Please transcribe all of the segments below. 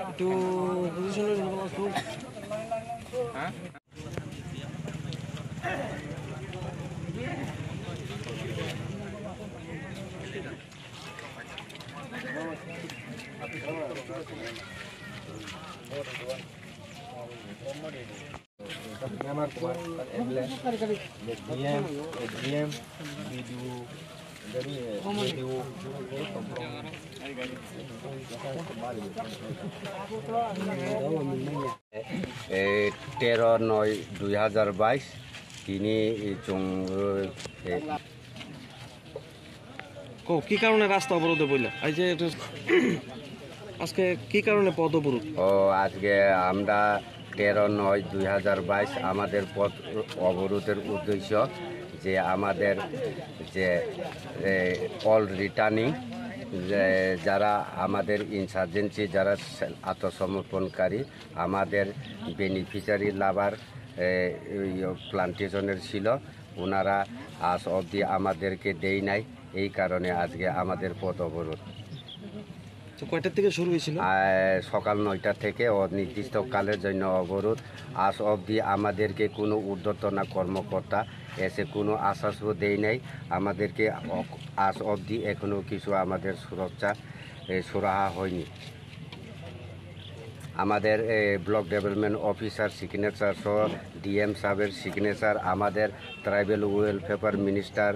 একটু পজিশনে একটু হ্যাঁ (13/9/2022) তিনি কি কারণে রাস্তা অবরোধ বলল আজকে কি কারণে পথ অবরোধ? আজকে আমরা 13/9/2022 আমাদের পথ অবরোধের উদ্দেশ্য যে আমাদের যে অল রিটার্নিং যারা আমাদের ইনসার্জেন্সি যারা আত্মসমর্পণকারী আমাদের বেনিফিশিয়ারি লাভার প্লান্টেশনের ছিল, ওনারা আজ অবধি আমাদেরকে দেয় নাই। এই কারণে আজকে আমাদের পথ অবরোধ। কয়টা থেকে শুরু হয়েছিল? সকাল 9টা থেকে অনির্দিষ্টকালের জন্য অবরোধ। আজ অবধি আমাদেরকে কোনো ঊর্ধ্বতন কর্মকর্তা এসে কোনো আশ্বাসও দেয় নাই আমাদেরকে। আজ অবধি এখনও কিছু আমাদের সুরক্ষা সুরাহা হয়নি। আমাদের ব্লক ডেভেলপমেন্ট অফিসার সিগনেচার সহ ডিএম সাহেবের সিগনেচার, আমাদের tribal welfare minister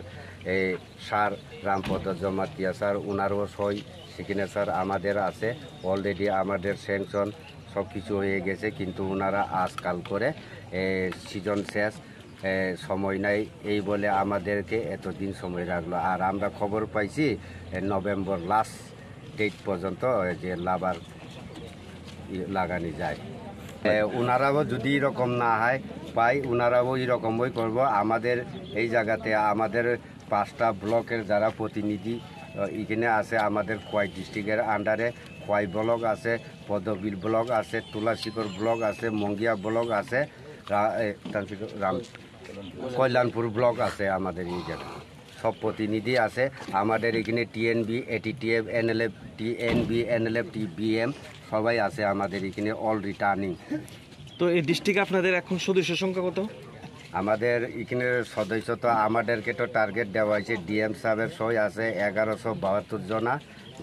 sir Rampada Jamatia sir, ওনারও সই সিগনেচার আমাদের আছে। অলরেডি আমাদের স্যাংশন সব কিছু হয়ে গেছে, কিন্তু ওনারা আজকাল করে সিজন শেষ সময় নাই এই বলে আমাদেরকে এতদিন সময় রাখলো। আর আমরা খবর পাইছি নভেম্বর লাস্ট ডেট পর্যন্ত যে লাভার লাগানি যায়। ওনারাও যদি এরকম না হয় পাই, ওনারাও এরকমই করব। আমাদের এই জায়গাতে আমাদের 5টা ব্লকের যারা প্রতিনিধি এখানে আছে, আমাদের খোয়াই ডিস্ট্রিক্টের আন্ডারে খোয়াই ব্লক আছে, পদ্মবিল ব্লক আছে, তুলাশিকর ব্লক আছে, মঙ্গিয়া ব্লক আছে, কল্যাণপুর ব্লক আছে। আমাদের এই জায়গায় সব প্রতিনিধি আছে। আমাদের এখানে TNB, ATTF, NLF, TNB, NLF, TBM সবাই আছে আমাদের এখানে অল রিটার্নিং। তো এই ডিস্ট্রিক্টে আপনাদের এখন সদস্য সংখ্যা কত? আমাদের এখানে সদস্য তো আমাদেরকে তো টার্গেট দেওয়া হয়েছে, ডিএম সাহেবের সই আছে 1172 জনা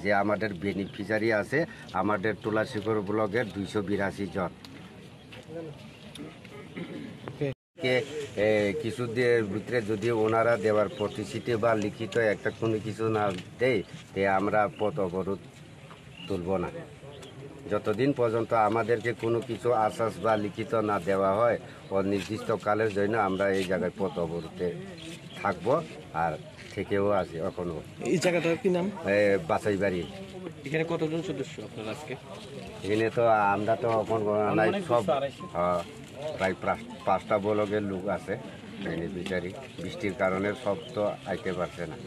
যে আমাদের বেনিফিশিয়ারি আছে। আমাদের তুলাশিকর ব্লকের 282 জন। কিছুদিনের ভিতরে যদি ওনারা দেওয়ার প্রতিশ্রুতি বা লিখিত একটা কোনো কিছু না দেয়, তে আমরা পথ অবরোধ তুলব না। যতদিন পর্যন্ত আমাদেরকে কোনো কিছু আশ্বাস বা লিখিত না দেওয়া হয়, অনির্দিষ্টকালের জন্য আমরা এই জায়গায় পথ অবরোধে থাকবো আর থেকেও আছি এখনো। এই জায়গাটার কি নাম? বাছাইবাড়ি। এখানে কতজন সদস্য আপনার আজকে? এখানে তো আমরা তো এখন নাই, সব প্রায় 5টা ব্লকের লোক আছে বেনিফিশিয়ারি। বৃষ্টির কারণে সব তো আইতে পারছে না।